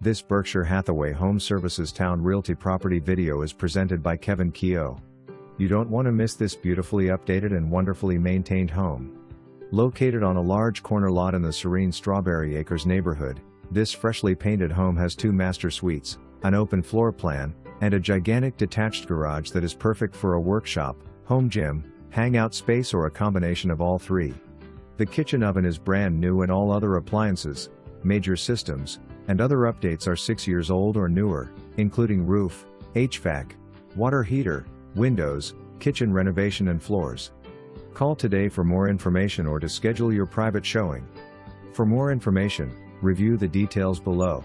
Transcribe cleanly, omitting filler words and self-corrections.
This Berkshire Hathaway HomeServices Towne Realty property video is presented by Kevin Keogh. You don't want to miss this beautifully updated and wonderfully maintained home. Located on a large corner lot in the serene Strawberry Acres neighborhood, this freshly painted home has 2 master suites, an open floor plan, and a gigantic detached garage that is perfect for a workshop, home gym, hangout space, or a combination of all 3. The kitchen oven is brand new and all other appliances, major systems, and other updates are 6 years old or newer, including roof, HVAC, water heater, windows, kitchen renovation and floors. Call today for more information or to schedule your private showing. For more information, review the details below.